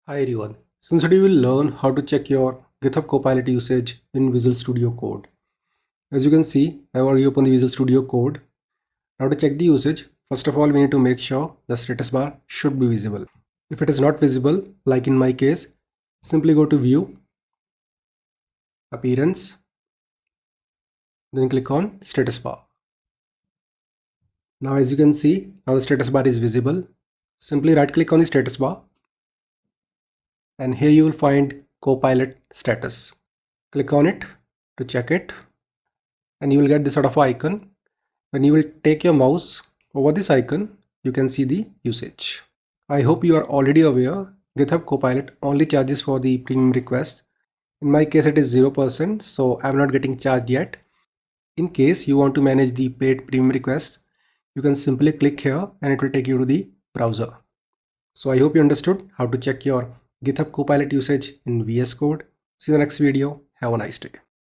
Hi everyone. Since today we will learn how to check your Github Copilot usage in Visual Studio Code. As you can see, I have already opened the Visual Studio Code. Now to check the usage, first of all we need to make sure the status bar should be visible. If it is not visible, like in my case, simply go to View, Appearance, then click on Status Bar. Now as you can see, now the status bar is visible. Simply right click on the status bar and here you will find Copilot status. Click on it to check it and you will get this sort of icon. When you will take your mouse over this icon, you can see the usage. I hope you are already aware GitHub Copilot only charges for the premium requests. In my case it is 0%, so I am not getting charged yet. In case you want to manage the paid premium requests, you can simply click here and it will take you to the browser. So I hope you understood how to check your GitHub Copilot usage in VS Code. See you in the next video. Have a nice day.